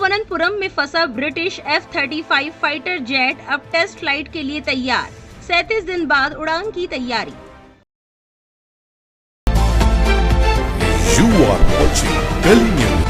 तिरुवनंतपुरम में फंसा British F-35 fighter jet अब टेस्ट फ्लाइट के लिए तैयार। 37 दिन बाद उड़ान की तैयारी। You are watching Kali News.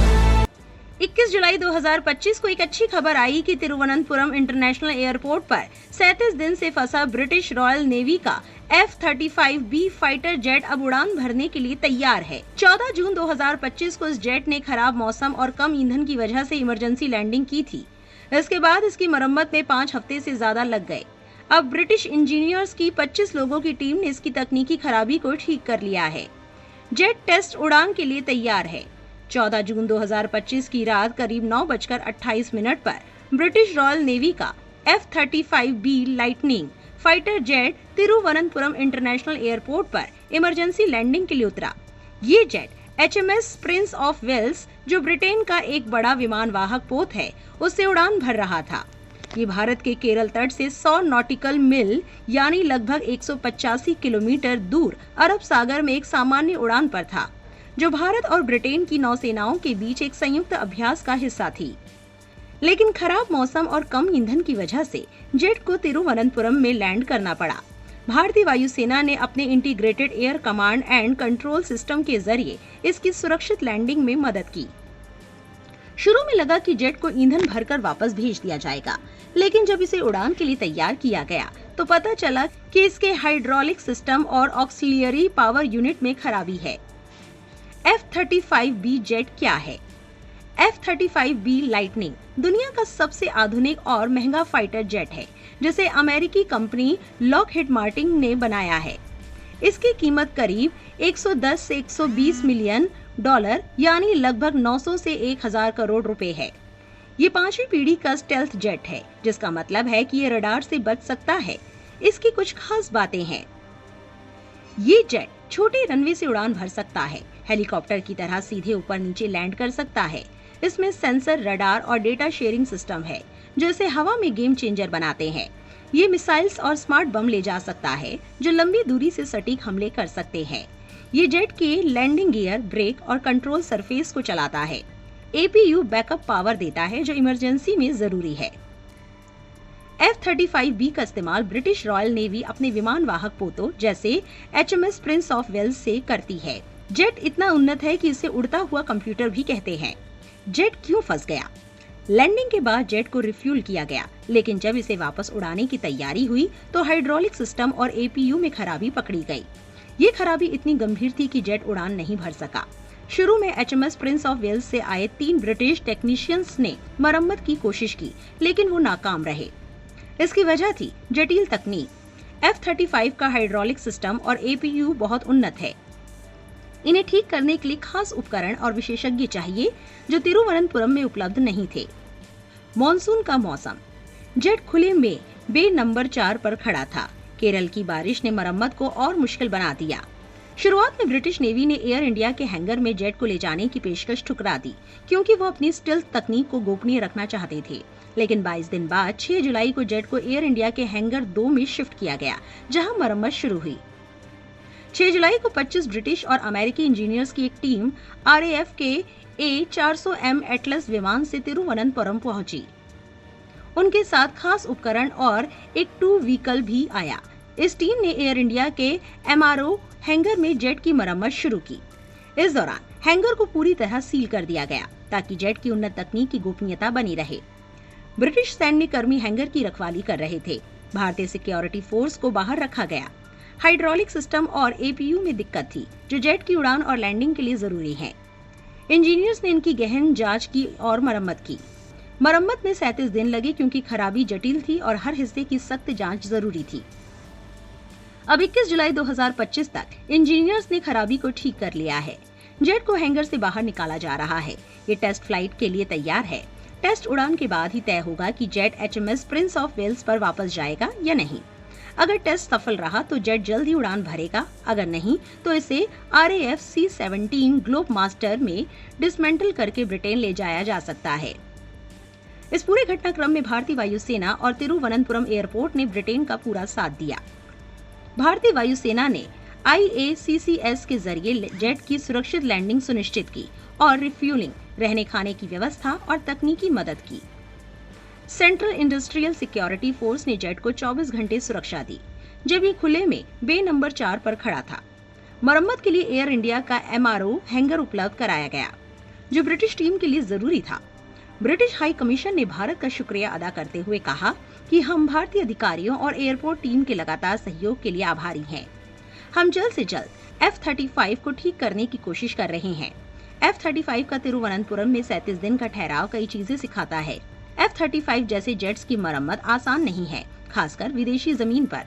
21 जुलाई 2025 को एक अच्छी खबर आई कि तिरुवनंतपुरम इंटरनेशनल एयरपोर्ट पर 37 दिन से फंसा ब्रिटिश रॉयल नेवी का F-35B फाइटर जेट अब उड़ान भरने के लिए तैयार है। 14 जून 2025 को इस जेट ने खराब मौसम और कम ईंधन की वजह से इमरजेंसी लैंडिंग की थी। इसके बाद इसकी मरम्मत में 5 हफ्ते से ज्यादा लग गए। अब ब्रिटिश इंजीनियर्स की 25 लोगों की टीम ने इसकी तकनीकी खराबी को ठीक कर लिया है। जेट टेस्ट उड़ान के लिए तैयार है। 14 जून 2025 की रात करीब 9:28 पर ब्रिटिश रॉयल नेवी का F-35B lightning fighter jet Thiruvananthapuram international airport पर इमरजेंसी लैंडिंग के लिए उतरा। ये jet HMS Prince of Wales, जो ब्रिटेन का एक बड़ा विमान वाहक पोत है, उससे उड़ान भर रहा था। ये भारत के केरल तट से 100 नॉटिकल मील यानी लगभग 185 किलोमीटर दूर अरब सागर में एक सामान्य उड़ान पर था, जो भारत और ब्रिटेन की नौसेनाओं के बीच एक संयुक्त अभ्यास का हिस्सा थी। लेकिन खराब मौसम और कम ईंधन की वजह से जेट को तिरुवनंतपुरम में लैंड करना पड़ा। भारतीय वायुसेना ने अपने integrated air command and control system के जरिए इसकी सुरक्षित लैंडिंग में मदद की। शुरू में लगा कि जेट को ईंधन भरकर वापस भेज दिया जाएगा, लेकिन जब इसे उड़ान के लिए तैयार किया गया तो पता चला कि इसके हाइड्रोलिक सिस्टम और ऑक्सिलियरी पावर यूनिट में खराबी है। F-35B जेट क्या है? F-35B लाइटनिंग दुनिया का सबसे आधुनिक और महंगा फाइटर जेट है, जिसे अमेरिकी कंपनी लॉकहीड मार्टिन ने बनाया है। इसकी कीमत करीब 110 से 120 मिलियन डॉलर यानी लगभग 900 से 1000 करोड़ रुपए है। ये 5वीं पीढ़ी का स्टेल्थ जेट है, जिसका मतलब है कि ये रडार से बच सकता है। इसकी कुछ खास बातें हैं। ये जेट छोटे रनवे से उड़ान भर सकता है, हेलीकॉप्टर की तरह सीधे ऊपर नीचे लैंड कर सकता है। इसमें सेंसर, रडार और डेटा शेयरिंग सिस्टम है, जो इसे हवा में गेम चेंजर बनाते हैं। ये मिसाइल्स और स्मार्ट बम ले जा सकता है, जो लंबी दूरी से सटीक हमले कर सकते हैं। ये जेट के लैंडिंग गियर, ब्रेक और कंट्रोल सरफेस को चलाता है। APU बैकअप पावर देता है, जो इमरजेंसी में जरूरी है। F-35B का इस्तेमाल ब्रिटिश रॉयल नेवी अपने विमान वाहक पोतों जैसे HMS प्रिंस ऑफ वेल्स से करती है। जेट इतना उन्नत है कि इसे उड़ता हुआ कंप्यूटर भी कहते हैं। जेट क्यों फंस गया? लैंडिंग के बाद जेट को रिफ्यूल किया गया, लेकिन जब इसे वापस उड़ाने की तैयारी हुई तो हाइड्रोलिक सिस्टम और APU में खराबी पकड़ी गई। ये खराबी इतनी गंभीर थी कि जेट उड़ान नहीं भर सका। शुरू में HMS प्रिंस ऑफ वेल्स से आए 3 ब्रिटिश टेक्नीशियंस ने मरम्मत की कोशिश की, लेकिन वो नाकाम रहे। इसकी वजह थी जटिल तकनीक। F-35 का हाइड्रोलिक सिस्टम और APU बहुत उन्नत है। इन्हें ठीक करने के लिए खास उपकरण और विशेषज्ञ चाहिए, जो तिरुवनंतपुरम में उपलब्ध नहीं थे। मॉनसून का मौसम। जेट खुले में बे नंबर 4 पर खड़ा था। केरल की बारिश ने मरम्मत को और मुश्किल बना दिया। शुरुआत में ब्रिटिश नेवी ने एयर इंडिया के हैंगर में जेट को ले जाने की पेशकश ठुकरा दी, क्योंकि वो अपनी स्टेल्थ तकनीक को गोपनीय रखना चाहते थे। लेकिन 22 दिन बाद 6 जुलाई को जेट को एयर इंडिया के हैंगर 2 में शिफ्ट किया गया, जहां मरम्मत शुरू हुई। 6 जुलाई को 25 ब्रिटिश और अमेरिकी इंजीनियर्स की एक टीम RAF के A400M एटलस विमान से तिरुवनंतपुरम पहुंची। उनके साथ खास उपकरण और एक 2 व्हीकल भी आया। इस टीम ने एयर इंडिया के MRO हैंगर में जेट की मरम्मत शुरू की। इस दौरान हैंगर को पूरी तरह सील कर दिया गया, ताकि जेट की उन्नत तकनीक की गोपनीयता बनी रहे। ब्रिटिश सैन्य कर्मी हैंगर की रखवाली कर रहे थे। भारतीय सिक्योरिटी फोर्स को बाहर रखा गया। हाइड्रोलिक सिस्टम और APU में दिक्कत थी, जो जेट की उड़ान और लैंडिंग के लिए जरूरी है। इंजीनियर्स ने इनकी गहन जांच की और मरम्मत की। मरम्मत में 37 दिन लगे, क्योंकि खराबी जटिल थी और हर हिस्से की सख्त जांच जरूरी थी। अब 21 जुलाई 2025 तक इंजीनियर्स ने खराबी को ठीक कर लिया है। जेट को हैंगर से बाहर निकाला जा रहा है। ये टेस्ट फ्लाइट के लिए तैयार है। टेस्ट उड़ान के बाद ही तय होगा कि jet HMS Prince of Wales पर वापस जाएगा या नहीं। अगर टेस्ट सफल रहा तो जेट जल्द ही उड़ान भरेगा, अगर नहीं तो इसे RAF C-17 ग्लोब मास्टर में डिसमेंटल करके ब्रिटेन ले जाया जा सकता है। इस पूरे घटनाक्रम में भारतीय वायुसेना और तिरुवनंतपुरम एयरपोर्ट ने ब्रिटेन का पूरा साथ दिया। भारतीय वायुसेना ने IACCS के जरिए जेट की सुरक्षित लैंडिंग सुनिश्चित की और रिफ्यूलिंग, रहने खाने की व्यवस्था और तकनीकी मदद की। सेंट्रल इंडस्ट्रियल सिक्योरिटी फोर्स ने जेट को 24 घंटे सुरक्षा दी, जब ये खुले में बे नंबर 4 पर खड़ा था। मरम्मत के लिए एयर इंडिया का MRO हैंगर उपलब्ध कराया गया, जो ब्रिटिश टीम के लिए जरूरी था। ब्रिटिश हाई कमीशन ने भारत का शुक्रिया अदा करते हुए कहा कि हम भारतीय अधिकारियों और एयरपोर्ट टीम के लगातार सहयोग के लिए आभारी हैं। हम जल्द से जल्द F-35 को ठीक करने की कोशिश कर रहे हैं। F-35 का तिरुवनंतपुरम में 37 दिन का ठहराव कई चीजें सिखाता है। F-35 जैसे जेट्स की मरम्मत आसान नहीं है, खासकर विदेशी जमीन पर।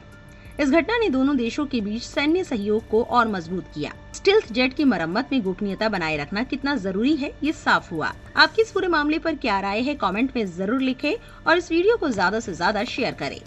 इस घटना ने दोनों देशों के बीच सैन्य सहयोग को और मजबूत किया। स्टिल्थ जेट की मरम्मत में गोपनीयता बनाए रखना कितना जरूरी है, ये साफ हुआ। आपकी इस पूरे मामले पर क्या राय है, कमेंट में जरूर लिखें और इस वीडियो को ज्यादा से ज्यादा शेयर करें।